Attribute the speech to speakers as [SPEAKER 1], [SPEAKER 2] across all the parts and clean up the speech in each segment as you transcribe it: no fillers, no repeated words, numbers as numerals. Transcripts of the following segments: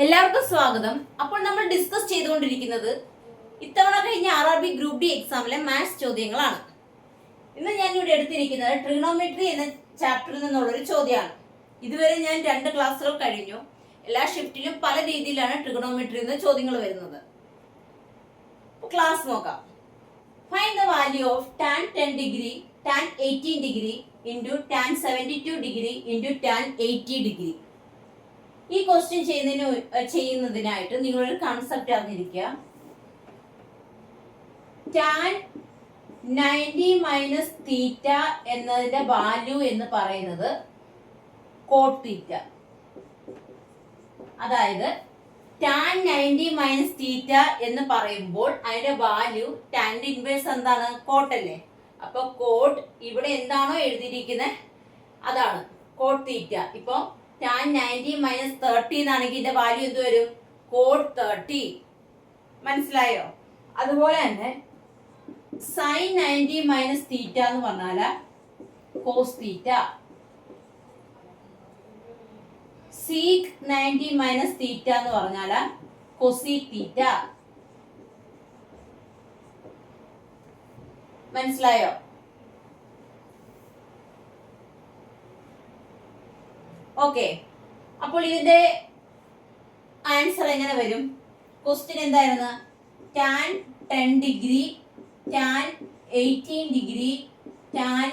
[SPEAKER 1] എല്ലാവർക്കും സ്വാഗതം. അപ്പോൾ നമ്മൾ ഡിസ്കസ് ചെയ്തുകൊണ്ടിരിക്കുന്നത് ഇത്തവണ കഴിഞ്ഞ RRB ഗ്രൂപ്പ് ഡി എക്സാമിലെ മാത്സ് ചോദ്യങ്ങളാണ്. ഇന്ന് ഞാൻ ഇവിടെ എടുത്തിരിക്കുന്നത് ട്രിഗണോമെട്രി എന്ന ചാപ്റ്ററിൽ നിന്നുള്ളൊരു ചോദ്യമാണ്. ഇതുവരെ ഞാൻ 2 ക്ലാസ്സുകൾ കഴിഞ്ഞു. എല്ലാ ഷിഫ്റ്റിലും പല രീതിയിലാണ് ട്രിഗണോമെട്രി എന്ന ചോദ്യങ്ങൾ വരുന്നത്. ക്ലാസ് നോക്കാം. Find the value of tan 10 degree tan 18 degree into tan 72 degree into tan 80 degree. ഈ ക്വസ്റ്റ്യൻ ചെയ്യുന്നതിനായിട്ട് നിങ്ങളൊരു കൺസെപ്റ്റ് അറിഞ്ഞിരിക്കുക. tan 90 മൈനസ് തീറ്റ എന്നതിന്റെ വാല്യൂ എന്ന് പറയുന്നത് കോട്ട് തീറ്റ. അതായത് tan 90 മൈനസ് തീറ്റ എന്ന് പറയുമ്പോൾ അതിന്റെ വാല്യൂ ടാൻ്റെ ഇൻവേഴ്സ് എന്താണ്? കോട്ട് അല്ലേ. അപ്പൊ കോട്ട് ഇവിടെ എന്താണോ എഴുതിയിരിക്കുന്നത് അതാണ് കോട്ട് തീറ്റ. ഇപ്പൊ tan 90 മൈനസ് 30 എന്നാണെങ്കിൽ ഇതിന്റെ വാല്യൂ എന്ത് വരും? കോട്ട് 30. മനസ്സിലായോ? അതുപോലെ തന്നെ sin 90 മൈനസ് തീറ്റ എന്ന് പറഞ്ഞാല് cos theta. sec 90 minus theta എന്ന് പറഞ്ഞാല് കൊസീക് തീറ്റ. മനസ്സിലായോ? ഓക്കെ. അപ്പോൾ ഇതിന്റെ ആൻസർ എങ്ങനെ വരും? ക്വസ്റ്റ്യൻ എന്തായിരുന്നു? tan 10 degree tan 18 degree tan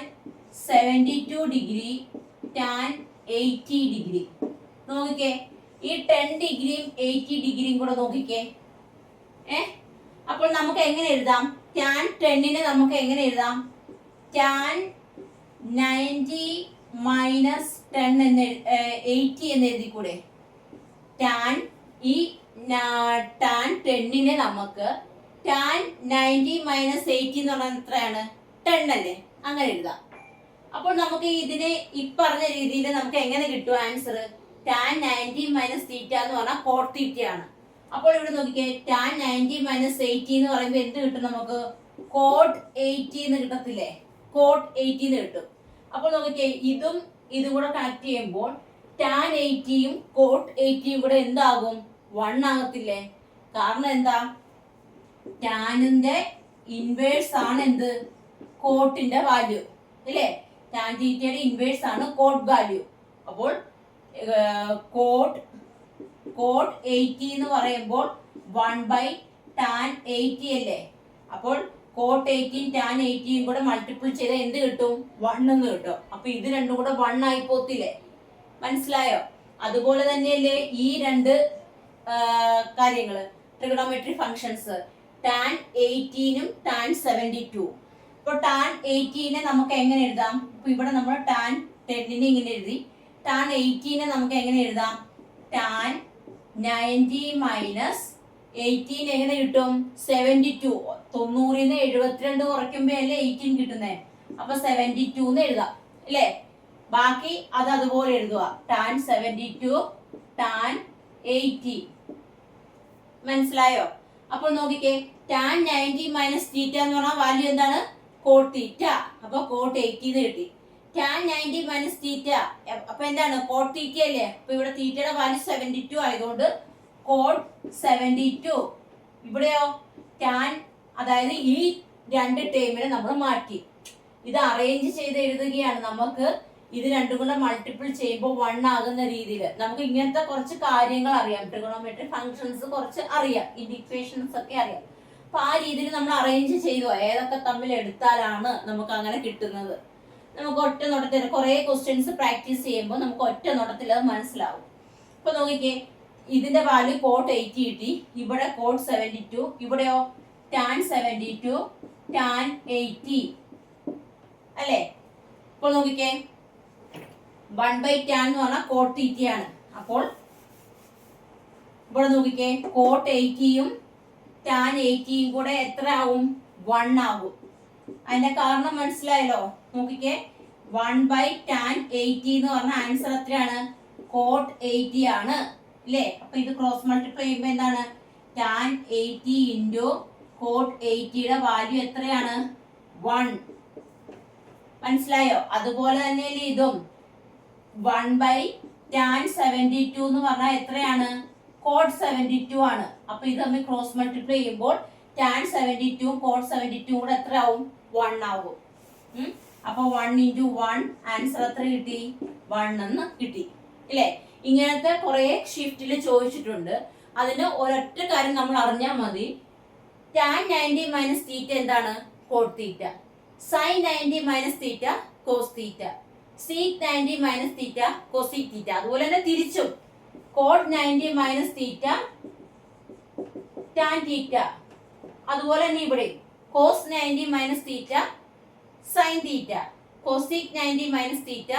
[SPEAKER 1] 72 degree tan 80 degree. നോക്കിക്കേ, ഈ 10 ഡിഗ്രിയും 80 ഡിഗ്രിയും കൂടെ നോക്കിക്കേ. അപ്പോൾ നമുക്ക് എങ്ങനെ എഴുതാം? tan 10നെ നമുക്ക് എങ്ങനെ എഴുതാം? tan 90 മൈനസ് 10 എന്ന് 80 എന്ന് എഴുതിക്കൂടെ? tan 10നെ നമുക്ക് tan 90 മൈനസ് 80 എന്ന് പറഞ്ഞാൽ എത്രയാണ്? 10 അല്ലേ? അങ്ങനെ എഴുതാം. അപ്പോൾ നമുക്ക് ഇതിനെ ഈ പറഞ്ഞ രീതിയിൽ നമുക്ക് എങ്ങനെ കിട്ടും ആൻസർ? tan 90 മൈനസ് തീറ്റ എന്ന് പറഞ്ഞാൽ കോട്ട് തീറ്റയാണ്. അപ്പോൾ ഇവിടെ നോക്കിക്കേ, tan 90 മൈനസ് 80 എന്ന് പറയുമ്പോൾ എന്ത് കിട്ടും നമുക്ക്? കോട്ട് 80 എന്ന് കിട്ടത്തില്ലേ? കോട്ട് 80 എന്ന് കിട്ടും. അപ്പോൾ നോക്കിക്കേ, ഇതും കൂടെ കണക്ട് ചെയ്യുമ്പോൾ tan 80യും കോട്ട് 80യും കൂടെ എന്താകും? 1 ആകത്തില്ലേ? കാരണം എന്താ? ടാനിന്റെ ഇൻവേഴ്സ് ആണ് എന്ത്? കോട്ടിന്റെ വാല്യൂ അല്ലേ? tan തീറ്റയുടെ ഇൻവേഴ്സ് ആണ് കോട്ട് വാല്യൂ. അപ്പോൾ കോട്ട് 80 എന്ന് പറയുമ്പോൾ 1/tan 80 അല്ലേ? അപ്പോൾ കോട്ട് 80 tan 80യും കൂടെ മൾട്ടിപ്പിൾ ചെയ്താൽ എന്ത് കിട്ടും? 1 എന്ന് കിട്ടും. അപ്പൊ ഇത് രണ്ടും കൂടെ 1 ആയി പോത്തില്ലേ? മനസ്സിലായോ? അതുപോലെ തന്നെയല്ലേ ഈ 2 കാര്യങ്ങള്, ട്രിഗണോമെട്രി ഫങ്ഷൻസ്, tan 18ഉം tan 72. ഇപ്പൊ tan 18നെ നമുക്ക് എങ്ങനെ എഴുതാം? ഇപ്പൊ ഇവിടെ നമ്മൾ tan 10നെ ഇങ്ങനെ എഴുതി. tan 18നെ നമുക്ക് എങ്ങനെ എഴുതാം? tan 90 മൈനസ് 18 എങ്ങനെ കിട്ടും? 72. 90ന്ന് 72 കുറയ്ക്കുമ്പോ അല്ലേ 18 കിട്ടുന്നേ. അപ്പൊ 72 എന്ന് എഴുതാം അല്ലേ? ബാക്കി അത് അതുപോലെ എഴുതുക. tan 72 tan 80. മനസ്സിലായോ? അപ്പോൾ നോക്കിക്കേ, tan 90 മൈനസ് തീറ്റ എന്ന് പറഞ്ഞാൽ വാല്യൂ എന്താണ്? കോട്ട് തീറ്റ. അപ്പൊ കോട്ട് 80 എന്ന് കിട്ടി. tan 90 മൈനസ് തീറ്റ അപ്പൊ എന്താണ്? കോട്ട് തീറ്റ അല്ലേ? അപ്പൊ ഇവിടെ തീറ്റയുടെ വാല്യൂ 72 ആയതുകൊണ്ട് കോട്ട് 72. ഇവിടെയോ tan, അതായത് ഈ 2 ടേമിനെ നമ്മൾ മാറ്റി ഇത് അറേഞ്ച് ചെയ്ത് എഴുതുകയാണ്. നമുക്ക് ഇത് രണ്ടും കൂടെ മൾട്ടിപ്പിൾ ചെയ്യുമ്പോൾ 1 ആകുന്ന രീതിയിൽ നമുക്ക് ഇങ്ങനത്തെ കുറച്ച് കാര്യങ്ങൾ അറിയാം. ട്രിഗണോമെട്രി ഫങ്ഷൻസ് കുറച്ച് അറിയാം, ഇക്വേഷൻസ് ഒക്കെ അറിയാം. അപ്പൊ ആ രീതിയിൽ നമ്മൾ അറേഞ്ച് ചെയ്തു ഏതൊക്കെ തമ്മിൽ എടുത്താലാണ് നമുക്ക് അങ്ങനെ കിട്ടുന്നത്. നമുക്ക് ഒറ്റ നോട്ടത്തിൽ കുറെ ക്വസ്റ്റ്യൻസ് പ്രാക്ടീസ് ചെയ്യുമ്പോൾ നമുക്ക് ഒറ്റ നോട്ടത്തിൽ അത് മനസ്സിലാവും. ഇപ്പൊ നോക്കിക്കേ, ഇതിന്റെ വാല്യൂ കോട്ട് 80 കിട്ടി. ഇവിടെ കോട്ട് 72. ഇവിടെയോ tan 72 tan 80 അല്ലേ? ഇപ്പോൾ നോക്കിക്കേ, 1/tan എന്ന് പറഞ്ഞാൽ കോട്ട് തീറ്റയാണ്. അപ്പോൾ ഇവിടെ നോക്കിക്കേ, കോട്ട് 80യും tan 80യും കൂടെ എത്ര ആവും? 1 ആകും. അതിന്റെ കാരണം മനസ്സിലായല്ലോ? നോക്കിക്കേ, 1/tan 80 എന്ന് പറഞ്ഞ ആൻസർ എത്രയാണ്? കോട്ട് 80 ആണ് അല്ലേ? അപ്പൊ ഇത് ക്രോസ് മൾട്ടിപ്ലൈ ചെയ്യുമ്പോൾ എന്താണ്? tan 80 ഇൻറ്റു കോട്ട് 80യുടെ വാല്യൂ എത്രയാണ്? 1. മനസ്സിലായോ? അതുപോലെ തന്നെയല്ലേ ഇതും 1/tan 72 എന്ന് പറഞ്ഞാൽ എത്രയാണ്? കോഡ് 72 ആണ്. അപ്പൊ ഇത് തമ്മിൽ ക്രോസ് മൾട്ടിപ്ലൈ ചെയ്യുമ്പോൾ ടാൻ 72 കോഡ് 72 കൂടെ എത്ര ആവും? 1 ആവും. അപ്പൊ 1 × 1 ആൻസർ എത്ര കിട്ടി? 1 എന്ന് കിട്ടി ഇല്ലേ? ഇങ്ങനത്തെ കുറെ ഷിഫ്റ്റിൽ ചോദിച്ചിട്ടുണ്ട്. അതിന് ഒരൊറ്റ കാര്യം നമ്മൾ അറിഞ്ഞാൽ മതി. ടാൻ 90 മൈനസ് തീറ്റ എന്താണ്? Cot theta. Sine 90 minus theta cos theta. Sec 90 minus theta cosec theta. അതുപോലെ തന്നെ തിരിച്ചും cot 90 minus theta tan theta. അതുപോലെ തന്നെ ഇവിടെ cos 90 minus theta sine theta. Cosec 90 minus theta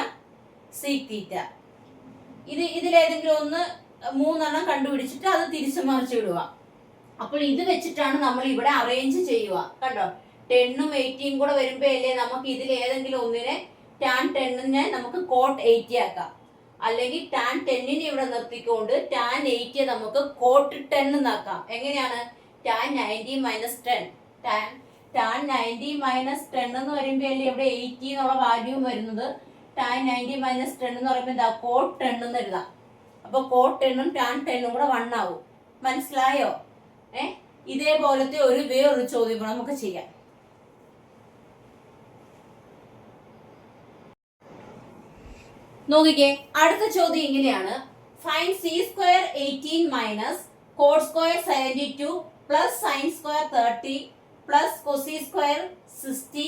[SPEAKER 1] sec theta. ഇതിലേതെങ്കിലും ഒന്ന് 3 എണ്ണം കണ്ടുപിടിച്ചിട്ട് അത് തിരിച്ചു മറിച്ച് വിടുക. അപ്പോൾ ഇത് വെച്ചിട്ടാണ് നമ്മൾ ഇവിടെ അറേഞ്ച് ചെയ്യുക. കണ്ടോ, 10ഉം 80ഉം കൂടെ വരുമ്പോഴല്ലേ നമുക്ക് ഇതിൽ ഏതെങ്കിലും ഒന്നിനെ ടാൻ 10നെ നമുക്ക് കോട്ട് 80 ആക്കാം. അല്ലെങ്കിൽ ടാൻ 10നെ ഇവിടെ നിർത്തിക്കൊണ്ട് ടാൻ 80 നമുക്ക് കോട്ട് 10 എന്നാക്കാം. എങ്ങനെയാണ്? Tan 90 minus 10. ടാൻ 90 മൈനസ് 10 എന്ന് പറയുമ്പോഴല്ലേ ഇവിടെ 80 എന്നുള്ള വാല്യൂ വരുന്നത്. ടാൻ 90 മൈനസ് 10 എന്ന് പറയുമ്പോൾ എന്താ? കോട്ട് 10 എന്ന് എഴുതാം. അപ്പൊ കോട്ട് 10ഉം ടാൻ 10ഉം കൂടെ 1 ആവും. മനസ്സിലായോ? ഇതേപോലത്തെ വേറൊരു ചോദ്യം നമുക്ക് ചെയ്യാം. നോക്കിക്കേ, അടുത്ത ചോദ്യം ഇങ്ങനെയാണ്. Find C square 18 minus cot square 72 plus sine square 30 plus Koshy square 60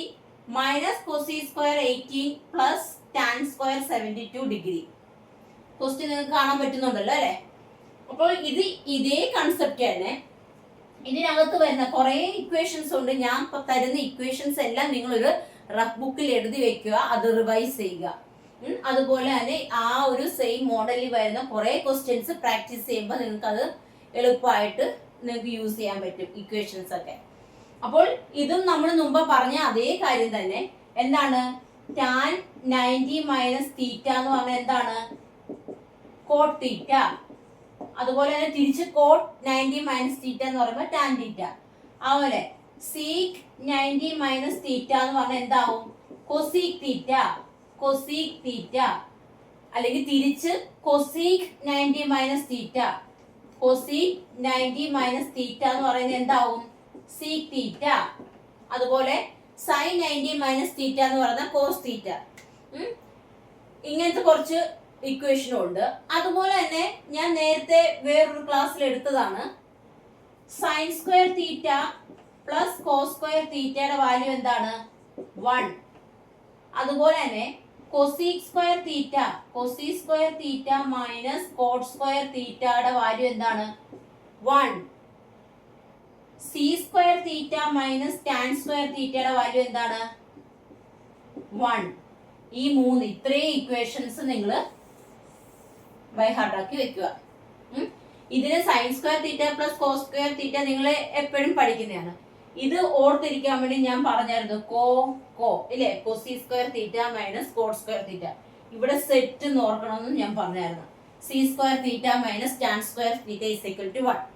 [SPEAKER 1] minus Koshy square 18 plus tan square 72 degree. Question നിങ്ങൾക്ക് കാണാൻ പറ്റുന്നുണ്ടല്ലോ അല്ലെ? അപ്പോൾ ഇതേ കൺസെപ്റ്റ് തന്നെ. ഇതിനകത്ത് വരുന്ന കുറെ ഇക്വേഷൻസ് ഉണ്ട്. ഞാൻ തരുന്ന ഇക്വേഷൻസ് എല്ലാം നിങ്ങളൊരു റഫ് ബുക്കിൽ എഴുതി വെക്കുക, അത് റിവൈസ് ചെയ്യുക. അതുപോലെ തന്നെ ആ ഒരു സെയിം മോഡലിൽ വരുന്ന കുറെ ക്വസ്റ്റ്യൻസ് പ്രാക്ടീസ് ചെയ്യുമ്പോൾ നിങ്ങൾക്ക് അത് എളുപ്പമായിട്ട് നിങ്ങൾക്ക് യൂസ് ചെയ്യാൻ പറ്റും ഇക്വേഷൻസ് ഒക്കെ. അപ്പോൾ ഇതും നമ്മൾ മുമ്പ് പറഞ്ഞ അതേ കാര്യം തന്നെ. എന്താണ്? ടാൻ 90 മൈനസ് തീറ്റ എന്ന് പറഞ്ഞാൽ എന്താണ്? കോട്ട് തീറ്റ. അതുപോലെ തന്നെ തിരിച്ച് കോട്ട് 90 മൈനസ് തീറ്റ എന്ന് പറയുമ്പോൾ ടാൻ തീറ്റ. അതുപോലെ സീക് 90 മൈനസ് തീറ്റ എന്ന് പറഞ്ഞാൽ എന്താവും? Cosec theta. Cosec theta. അല്ലെങ്കിൽ തിരിച്ച് കൊസീക് 90 മൈനസ് തീറ്റ. കൊസീക് 90 മൈനസ് തീറ്റ എന്ന് പറയുന്നത് എന്താവും? Sec theta. അതുപോലെ സൈൻ 90 മൈനസ് തീറ്റ എന്ന് പറയുന്ന കോസ് തീറ്റ. ഇങ്ങനത്തെ കുറച്ച് ഇക്വേഷനും ഉണ്ട്. അതുപോലെ തന്നെ ഞാൻ നേരത്തെ വേറൊരു ക്ലാസ്സിൽ എടുത്തതാണ്. Sine square theta plus cos square തീറ്റയുടെ വാല്യൂ എന്താണ്? 1. അതുപോലെ തന്നെ cosec square theta, cosec square theta minus cot square തീറ്റയുടെ വാല്യൂ എന്താണ്? 1. Sec square theta minus tan square തീറ്റയുടെ വാല്യൂ എന്താണ്? 1. ഈ ഇത്രയും ഇക്വേഷൻസ് നിങ്ങൾ ബൈ ഹാർട്ട് ആക്കി വെക്കുക. ഇതിന് sine square theta plus cos square theta നിങ്ങൾ എപ്പോഴും പഠിക്കുന്നതാണ്. ഇത് ഓർത്തിരിക്കാൻ വേണ്ടി ഞാൻ പറഞ്ഞായിരുന്നു ഇല്ലേ, cosec square theta minus cot square theta. ഇവിടെ സെറ്റ് എന്ന് ഓർക്കണമെന്ന് ഞാൻ പറഞ്ഞായിരുന്നു. Sec square theta minus tan square theta is equal to 1.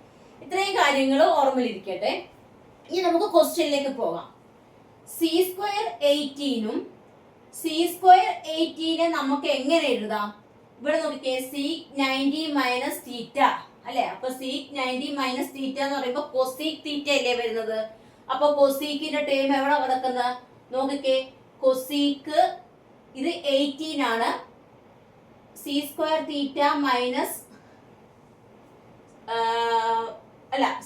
[SPEAKER 1] ഇത്രയും കാര്യങ്ങൾ ഓർമ്മയിലിരിക്കട്ടെ. ഇനി നമുക്ക് ക്വസ്റ്റ്യനിലേക്ക് പോകാം. സി സ്ക്വയർ 18ഉം സി സ്ക്വയർ 18 നമുക്ക് എങ്ങനെ എഴുതാം? ഇവിടെ നോക്കിക്കേ, സീക് 90 മൈനസ് തീറ്റ അല്ലെ? അപ്പൊ സീക് 90 മൈനസ് തീറ്റ എന്ന് പറയുമ്പോൾ കൊസീക് തീറ്റ അല്ലേ വരുന്നത്? അപ്പൊ കൊസീക്കിന്റെ ടേം എവിടെ കിടക്കുന്നത്? നോക്കിക്കേ, കൊസീക്ക് ഇത് 18 ആണ്. Sec square theta minus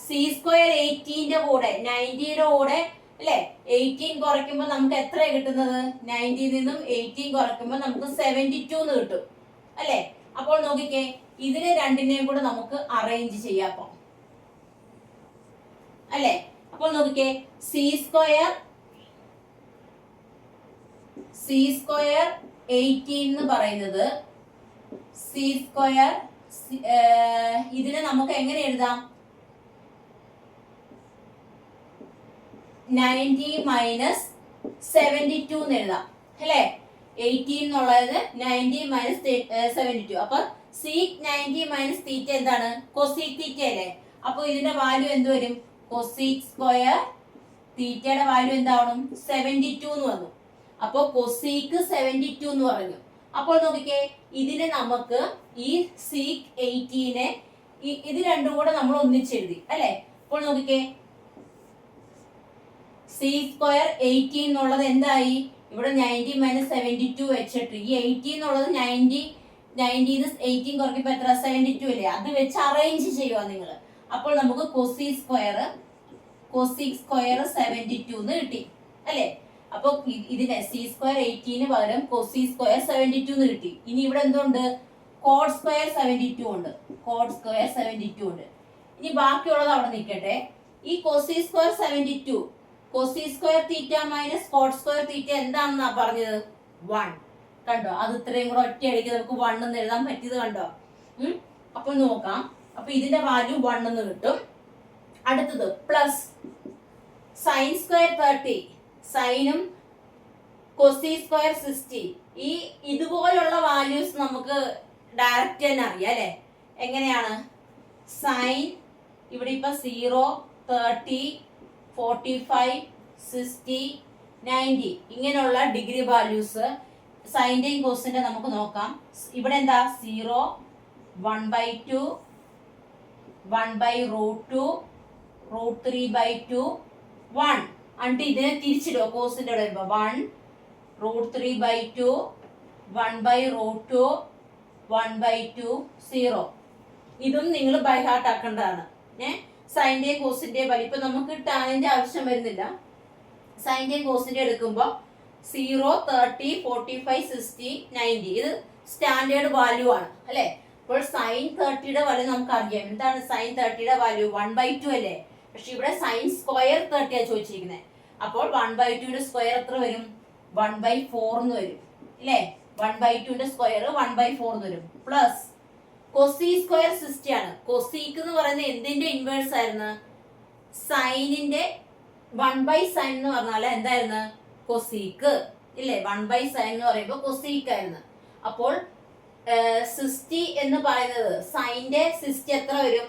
[SPEAKER 1] sec square 18ന്റെ കൂടെ 90യുടെ കൂടെ അല്ലെ 18 കുറയ്ക്കുമ്പോൾ നമുക്ക് എത്ര കിട്ടുന്നത്? 90 നിന്നും 18 കുറയ്ക്കുമ്പോൾ നമുക്ക് 72 എന്ന് കിട്ടും അല്ലെ? അപ്പോൾ നോക്കിക്കേ, ഇതിനെ രണ്ടിനെയും കൂടെ നമുക്ക് അറേഞ്ച് ചെയ്യാം അല്ലെ? അപ്പോൾ നോക്കിക്കേ, സി സ്ക്വയർ 18 എന്ന് പറയുന്നത് സി സ്ക്വയർ ഇതിനെ നമുക്ക് എങ്ങനെ എഴുതാം? 90 മൈനസ് 72 എന്ന് എഴുതാം അല്ലെ? 18 എന്നുള്ളത് 90 മൈനസ് 72. അപ്പൊ സീക് 90 മൈനസ് തീറ്റ എന്താണ്? കൊസീക് തീറ്റ അല്ലേ? അപ്പൊ ഇതിന്റെ വാല്യൂ എന്ത് വരും? കൊസീക് സ്ക്വയർ തീറ്റയുടെ വാല്യൂ എന്താവണം? 72 എന്ന് വന്നു. അപ്പൊ കൊസീക്ക് 72 എന്ന് പറഞ്ഞു. അപ്പോൾ നോക്കിക്കേ, ഇതിനെ നമുക്ക് ഈ സീക് 18നെ ഇത് രണ്ടും കൂടെ നമ്മൾ ഒന്നിച്ചെഴുതി അല്ലെ. അപ്പോൾ നോക്കിക്കേ, സി സ്ക്വയർ 80 എന്നുള്ളത് എന്തായി, ഇവിടെ 90 മൈനസ് 72 വെച്ചിട്ട് ഈ 80 എന്നുള്ളത് 90 18 കുറയ്ക്കുമ്പോ എത്ര 72 അല്ലേ, അത് വെച്ച് അറേഞ്ച് ചെയ്യുക നിങ്ങൾ. അപ്പോൾ നമുക്ക് കൊസി സ്ക്വയർ 72 എന്ന് കിട്ടി അല്ലെ. അപ്പൊ ഇതിനെ സി സ്ക്വയർ 80 പകരം കൊസി സ്ക്വയർ 72 എന്ന് കിട്ടി. ഇനി ഇവിടെ എന്തുണ്ട്, കോഡ് സ്ക്വയർ 72 ഉണ്ട്. ഇനി ബാക്കിയുള്ളത് അവിടെ നിൽക്കട്ടെ. ഈ cosec square 72 cosec square theta minus cot square theta എന്താണെന്നാ പറഞ്ഞത്, 1. കണ്ടോ, അത് ഇത്രയും കൂടെ ഒറ്റയടിക്ക് നമുക്ക് 1 എന്ന് എഴുതാൻ പറ്റിയത് കണ്ടോ. അപ്പൊ നോക്കാം. അപ്പൊ ഇതിന്റെ വാല്യൂ 1 എന്ന് കിട്ടും. അടുത്തത് പ്ലസ് സൈൻ സ്ക്വയർ 30 സൈനും കൊസി സ്ക്വയർ 60. ഈ ഇതുപോലുള്ള വാല്യൂസ് നമുക്ക് ഡയറക്റ്റ് തന്നെ അറിയാം അല്ലെ. എങ്ങനെയാണ്, സൈൻ ഇവിടെ ഇപ്പൊ 0 30 45 60 90 ഇങ്ങനെയുള്ള ഡിഗ്രി വാല്യൂസ് സൈന്റെയും കോസിന്റെ നമുക്ക് നോക്കാം. ഇവിടെ എന്താ 0 1/2 1/√2 √3/2 1. എന്നിട്ട് ഇതിനെ തിരിച്ചിടുക കോസിന്റെ വരുമ്പോ 1 √3/2 1/√2 1/2 0. ഇതും നിങ്ങൾ ബൈ ഹാർട്ട് ആക്കേണ്ടതാണ്. സൈന്റെയും കോസിന്റെ വലിപ്പം നമുക്ക് ടാനിന്റെ ആവശ്യം വരുന്നില്ല. സൈന്റെയും കോസിന്റെ എടുക്കുമ്പോ 0 30 45 60 90 ഇത് സ്റ്റാൻഡേർഡ് വാല്യൂ ആണ് അല്ലെ. അപ്പോൾ സൈൻ 30യുടെ വാല്യൂ നമുക്ക് അറിയാം. എന്താണ് സൈൻ 30യുടെ വാല്യൂ 1/2 അല്ലേ. പക്ഷെ ഇവിടെ സൈൻ സ്ക്വയർ 30 ആണ് ചോദിച്ചിരിക്കുന്നത്. അപ്പോൾ 1/2യുടെ സ്ക്വയർ എത്ര വരും, 1/4 എന്ന് വരും അല്ലേ. 1/2ന്റെ സ്ക്വയർ 1/4 എന്ന് വരും. പ്ലസ് കൊസി സ്ക്വയർ 60 ആണ്. കൊസീക്ക് എന്ന് പറയുന്നത് എന്തിന്റെ ഇൻവേഴ്സ് ആയിരുന്നു, സൈനിന്റെ 1/sin എന്ന് പറഞ്ഞാൽ എന്തായിരുന്നു, കൊസീക്ക് ഇല്ലേ. 1/sin എന്ന് പറയുമ്പോൾ കൊസീക്ക് ആയിരുന്നു. അപ്പോൾ 60 എന്ന് പറയുന്നത് സൈന്റെ 60 എത്ര വരും,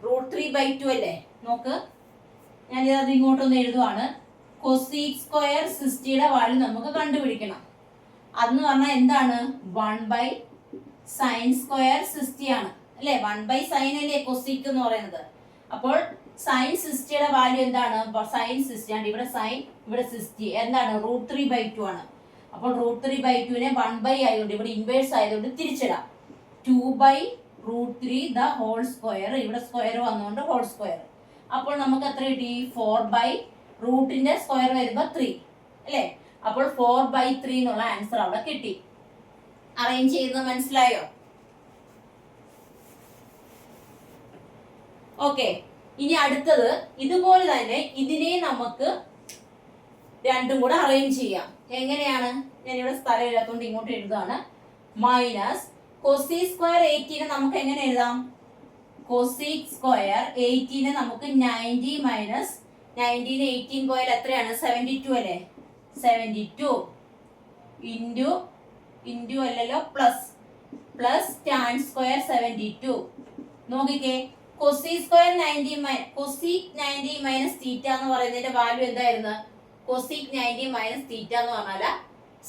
[SPEAKER 1] √3/2 അല്ലേ. നോക്ക്, ഞാനിത് ഇങ്ങോട്ടൊന്ന് എഴുതുവാണ്. കൊസീക് സ്ക്വയർ 60യുടെ വാല്യൂ നമുക്ക് കണ്ടുപിടിക്കണം. അതെന്ന് പറഞ്ഞാൽ എന്താണ്, 1/sin സ്ക്വയർ 60 ആണ് അല്ലെ. 1/sin അല്ലേ കൊസീക്ക് എന്ന് പറയുന്നത്. അപ്പോൾ സൈൻ 60യുടെ വാല്യൂ എന്താണ്, സൈൻ 60 ആണ്. ഇവിടെ സൈൻ ഇവിടെ 60 എന്താണ്, √3/2 ആണ്. അപ്പോൾ √3/2നെ 1 ആയതുകൊണ്ട് ഇവിടെ ഇൻവേഴ്സ് ആയതുകൊണ്ട് തിരിച്ചിടാം. 2/√3 ദ ഹോൾ സ്ക്വയർ, ഇവിടെ സ്ക്വയർ വന്നുകൊണ്ട് ഹോൾ സ്ക്വയർ. അപ്പോൾ നമുക്ക് എത്ര കിട്ടി, 4 റൂട്ടിന്റെ സ്ക്വയർ വരുമ്പോ 3 അല്ലെ. അപ്പോൾ 4/3 എന്നുള്ള ആൻസർ അവിടെ കിട്ടി. അറേഞ്ച് ചെയ്യുന്നത് മനസ്സിലായോ? ഓക്കെ. ഇനി അടുത്തത് ഇതുപോലെ തന്നെ ഇതിനെ നമുക്ക് രണ്ടും കൂടെ അറേഞ്ച് ചെയ്യാം. എങ്ങനെയാണ്, ഞാനിവിടെ സ്ഥലം ഇല്ലാത്തതുകൊണ്ട് ഇങ്ങോട്ട് എഴുതാണ്. മൈനസ് കൊസി സ്ക്വയർ 80 നമുക്ക് എങ്ങനെ എഴുതാം, കൊസീക് സ്ക്വയർ 80 നമുക്ക് 90 മൈനസ് 90 18 പോയാൽ എത്രയാണ്, 72 അല്ലേ. 72 ഇൻറ്റു അല്ലല്ലോ പ്ലസ് ടാൻ സ്ക്വയർ 72. നോക്കിക്കേ, കൊസി സ്ക്വയർ 90 മൈനസ് തീറ്റ എന്ന് പറയുന്നതിന്റെ വാല്യൂ എന്തായിരുന്നു, കൊസീക് 90 മൈനസ് തീറ്റ എന്ന് പറഞ്ഞാൽ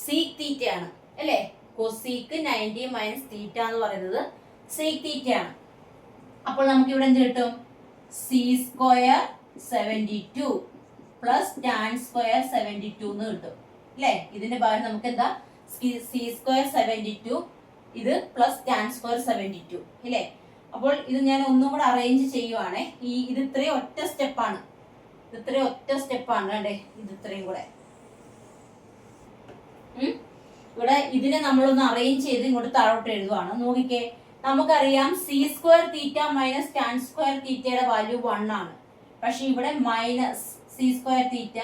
[SPEAKER 1] സീക് തീറ്റയാണ് അല്ലേ. കൊസീക് 90 മൈനസ് തീറ്റ എന്ന് പറയുന്നത് സീക് തീറ്റയാണ്. അപ്പോൾ നമുക്ക് ഇവിടെ എന്ത് കിട്ടും, C square 72 plus tan square 72 എന്ന് കിട്ടും അല്ലേ. ഇതിന്റെ പകരം നമുക്ക് എന്താ, സി സ്ക്വയർ 72 ഇത് പ്ലസ് ടാൻ സ്ക്വയർ 72 അല്ലേ. അപ്പോൾ ഇത് ഞാൻ ഒന്നും കൂടെ അറേഞ്ച് ചെയ്യുവാണേ. ഇത് ഇത്രയും ഒറ്റ സ്റ്റെപ്പാണ് അല്ലേ. ഇത് ഇത്രയും കൂടെ ഇവിടെ ഇതിനെ നമ്മളൊന്ന് അറേഞ്ച് ചെയ്ത് ഇങ്ങോട്ട് താഴോട്ട് എഴുതുവാണ്. നോക്കിക്കേ, നമുക്കറിയാം C square theta minus tan square തീറ്റയുടെ വാല്യൂ 1 ആണ്. പക്ഷെ ഇവിടെ മൈനസ് സി സ്ക്വയർ തീറ്റ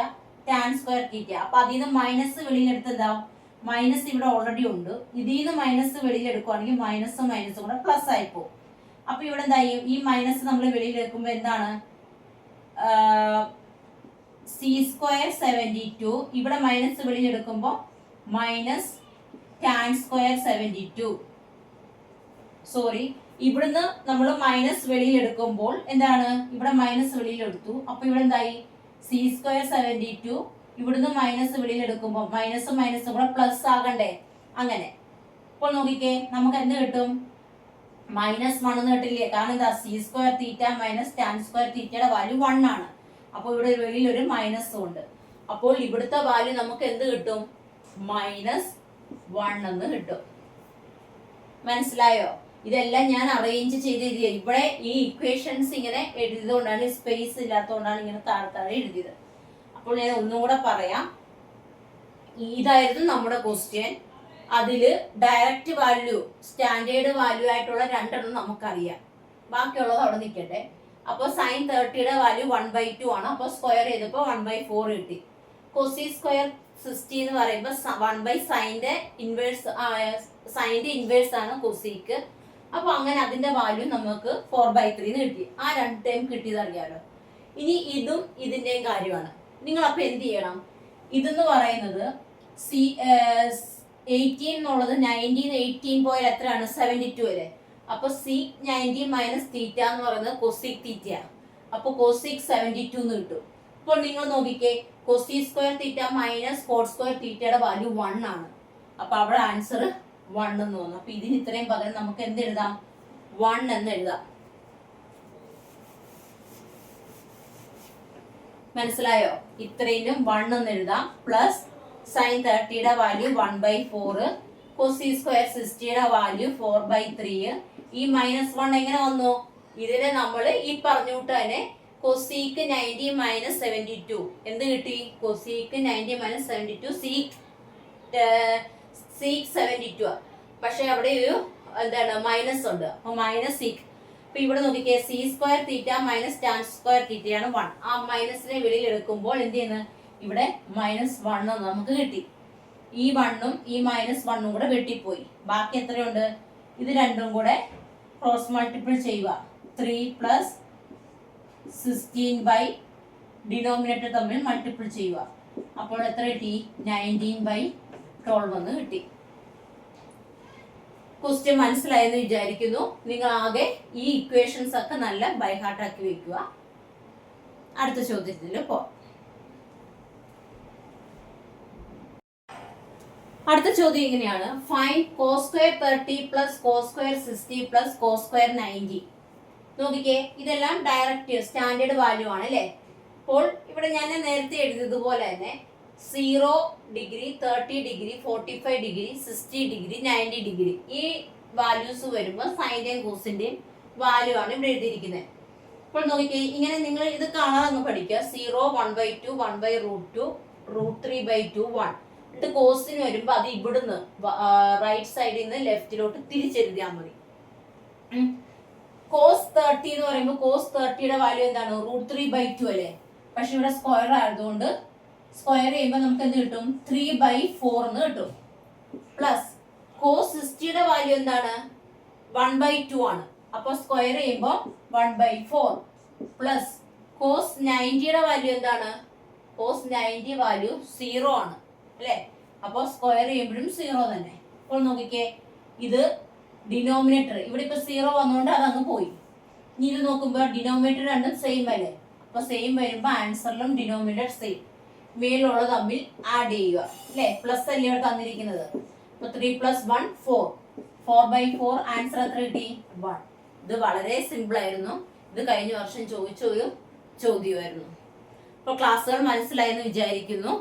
[SPEAKER 1] ടാൻ സ്ക്വയർ തീറ്റ. അപ്പൊ അതിൽ നിന്ന് മൈനസ് വെളിയിലെടുത്ത് എന്താവും, മൈനസ് ഇവിടെ ഓൾറെഡി ഉണ്ട്. ഇതിൽ നിന്ന് മൈനസ് വെളിയിലെടുക്കുവാണെങ്കിൽ മൈനസും കൂടെ പ്ലസ് ആയിപ്പോ. അപ്പൊ ഇവിടെ എന്തായി, ഈ മൈനസ് നമ്മൾ വെളിയിലെടുക്കുമ്പോ എന്താണ്, സി സ്ക്വയർ 72 ഇവിടെ മൈനസ് വെളിയിലെടുക്കുമ്പോ മൈനസ് ടാൻ സ്ക്വയർ 72. സോറി, ഇവിടുന്ന് നമ്മൾ മൈനസ് വെളിയിലെടുക്കുമ്പോൾ എന്താണ്, ഇവിടെ മൈനസ് വെളിയിലെടുത്തു. അപ്പൊ ഇവിടെ എന്തായി, സി സ്ക്വയർ 72 ഇവിടുന്ന് മൈനസ് വെളിയിലെടുക്കുമ്പോൾ മൈനസും കൂടെ പ്ലസ് ആകണ്ടേ. അങ്ങനെ അപ്പോൾ നോക്കിക്കേ, നമുക്ക് എന്ത് കിട്ടും, -1 എന്ന് കിട്ടില്ലേ? കാരണം എന്താ, C square theta minus tan square തീറ്റയുടെ വാല്യൂ 1 ആണ്. അപ്പോൾ ഇവിടെ വെളിയിൽ ഒരു മൈനസ് ഉണ്ട്. അപ്പോൾ ഇവിടുത്തെ വാല്യൂ നമുക്ക് എന്ത് കിട്ടും? -1 എന്ന് കിട്ടും. മനസ്സിലായോ? ഇതെല്ലാം ഞാൻ അറേഞ്ച് ചെയ്ത് എഴുതിയ. ഇവിടെ ഈ ഇക്വേഷൻസ് ഇങ്ങനെ എഴുതിയതുകൊണ്ടാണ്, സ്പേസ് ഇല്ലാത്തതുകൊണ്ടാണ് ഇങ്ങനെ താഴെ എഴുതിയത്. അപ്പോൾ ഞാൻ ഒന്നും കൂടെ പറയാം. ഇതായിരുന്നു നമ്മുടെ ക്വസ്റ്റ്യൻ. അതിൽ ഡയറക്റ്റ് വാല്യൂ, സ്റ്റാൻഡേർഡ് വാല്യൂ ആയിട്ടുള്ള രണ്ടെണ്ണം നമുക്കറിയാം. ബാക്കിയുള്ളത് അവിടെ നിൽക്കട്ടെ. അപ്പോൾ sin 30യുടെ വാല്യൂ 1/2 ആണ്. അപ്പോൾ സ്ക്വയർ ചെയ്തപ്പോൾ 1/4 കിട്ടി. കൊസി സ്ക്വയർ 60 എന്ന് പറയുമ്പോൾ 1/സൈൻ്റെ ഇൻവേഴ്സ് ആണ് കൊസിക്ക്. അപ്പോൾ അങ്ങനെ അതിന്റെ വാല്യൂ നമുക്ക് 4/3 എന്ന് കിട്ടി. ആ രണ്ട് ടൈം കിട്ടിയത് അറിയാലോ. ഇനി ഇതും ഇതിന്റെയും കാര്യമാണ്. നിങ്ങൾ അപ്പൊ എന്ത് ചെയ്യണം? ഇതെന്ന് പറയുന്നത് 18 എന്നുള്ളത് 19 18 പോയാൽ എത്രയാണ്? 72 വരെ. അപ്പൊ sec 90 മൈനസ് തീറ്റ എന്ന് പറയുന്നത് കൊസിക് തീറ്റയാണ്. അപ്പൊ കൊസിക് 72 എന്ന് കിട്ടും. അപ്പോൾ നിങ്ങൾ നോക്കിക്കേ, Koshy square theta minus cot square തീറ്റയുടെ വാല്യൂ 1 ആണ്. അപ്പൊ അവിടെ ആൻസർ 1 എന്ന് തോന്നുന്നു. അപ്പൊ ഇതിന് ഇത്രയും പകരം നമുക്ക് എന്ത് എഴുതാം? 1 എന്ന് എഴുതാം. മനസ്സിലായോ? ഇത്രയും 1 എന്ന് എഴുതാം. പ്ലസ് sin 30യുടെ വാല്യൂ 1/4, കൊസി സ്ക്വയർ 60യുടെ വാല്യൂ 4/3. ഈ -1 എങ്ങനെ വന്നു? ഇതിനെ നമ്മൾ ഈ പറഞ്ഞുവിട്ട് തന്നെ കൊസീക്ക് 90 മൈനസ് 72 എന്ത് കിട്ടി? Cosec 90 minus 72 seek 72. പക്ഷെ അവിടെ ഒരു എന്താണ് മൈനസ് ഉണ്ട്. അപ്പൊ മൈനസ് സീക്ക്. അപ്പൊ ഇവിടെ നോക്കിക്കേ, C square theta minus tan square തീറ്റയാണ് 1. ആ മൈനസിനെ വെളിയിൽ എടുക്കുമ്പോൾ എന്ത് ചെയ്യുന്നത്? ഇവിടെ -1 നമുക്ക് കിട്ടി. ഈ 1ഉം ഈ -1ഉം കൂടെ വെട്ടിപ്പോയി. ബാക്കി എത്രയുണ്ട്? ഇത് രണ്ടും കൂടെ ക്രോസ് മൾട്ടിപ്പിൾ ചെയ്യുക. 3 + 16 ഡിനോമിനേറ്റർ തമ്മിൽ മൾട്ടിപ്പിൾ ചെയ്യുക. അപ്പോൾ എത്ര കിട്ടി? 19/12 എന്ന് കിട്ടി. ക്വസ്റ്റ്യൻ മനസ്സിലായെന്ന് വിചാരിക്കുന്നു. നിങ്ങൾ ആകെ ഈ ഇക്വേഷൻസ് ഒക്കെ നല്ല ബൈഹാർട്ട് ആക്കി വെക്കുക. അടുത്ത ചോദ്യത്തിൽ പോവാം. അടുത്ത ചോദ്യം ഇങ്ങനെയാണ്: find cos square 30 + cos square 60 + cos square 90. നോക്കിക്കേ, ഇതെല്ലാം ഡയറക്റ്റ് സ്റ്റാൻഡേർഡ് വാല്യൂ ആണ് അല്ലേ? അപ്പോൾ ഇവിടെ ഞാൻ നേരത്തെ എഴുതിയതുപോലെ തന്നെ 0 degree, 30 degree, 45 degree, 60 degree, 90 degree ഈ വാല്യൂസ് വരുമ്പോൾ സൈൻ്റെയും കോസിന്റെയും വാല്യൂ ആണ് ഇവിടെ എഴുതിയിരിക്കുന്നത്. അപ്പോൾ നോക്കിക്കേ, ഇങ്ങനെ നിങ്ങൾ ഇത് കാണാതെ പഠിക്കുക. 0 1/2 1/√2 √3/2 1. എന്നിട്ട് കോസിന് വരുമ്പോൾ അത് ഇവിടുന്ന് റൈറ്റ് സൈഡിൽ നിന്ന് ലെഫ്റ്റിലോട്ട് തിരിച്ചെഴുതിയാൽ മതി. കോസ് 30 എന്ന് പറയുമ്പോൾ കോസ് 30യുടെ വാല്യൂ എന്താണ്? √3/2 അല്ലേ? പക്ഷെ ഇവിടെ സ്ക്വയർ ആയതുകൊണ്ട് സ്ക്വയർ ചെയ്യുമ്പോൾ നമുക്ക് എന്ത് കിട്ടും? 3/4 എന്ന് കിട്ടും. പ്ലസ് കോസ് 60യുടെ വാല്യൂ എന്താണ്? 1/2 ആണ്. അപ്പോൾ സ്ക്വയർ ചെയ്യുമ്പോൾ 1/4. പ്ലസ് കോസ് 90യുടെ വാല്യൂ എന്താണ്? കോസ് 90 വാല്യൂ 0 ആണ് അല്ലേ? അപ്പോൾ സ്ക്വയർ ചെയ്യുമ്പോഴും 0 തന്നെ. അപ്പോൾ നോക്കിക്കേ, ഇത് ഡിനോമിനേറ്റർ ഇവിടെ ഇപ്പൊ 0 വന്നുകൊണ്ട് അതങ്ങ് പോയി. ഇനി ഇത് നോക്കുമ്പോൾ ഡിനോമിനേറ്റർ രണ്ടും സെയിം അല്ലേ? അപ്പൊ സെയിം വരുമ്പോൾ ആൻസറിലും ഡിനോമിനേറ്റർ സെയിം. മേലുള്ള തമ്മിൽ ആഡ് ചെയ്യുക അല്ലേ? പ്ലസ് അല്ലേ ഇവിടെ തന്നിരിക്കുന്നത്. അപ്പൊ 3 + 1 4. 4/4 ആൻസർ എത്ര കിട്ടി? 1. ഇത് വളരെ സിമ്പിൾ ആയിരുന്നു. ഇത് കഴിഞ്ഞ വർഷം ചോദിച്ച ഒരു ചോദ്യമായിരുന്നു. അപ്പോൾ ക്ലാസ്സുകൾ മനസ്സിലായെന്ന് വിചാരിക്കുന്നു.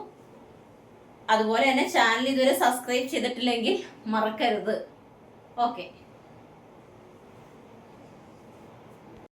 [SPEAKER 1] അതുപോലെ തന്നെ ചാനൽ ഇതുവരെ സബ്സ്ക്രൈബ് ചെയ്തിട്ടില്ലെങ്കിൽ മറക്കരുത്. ഓക്കെ.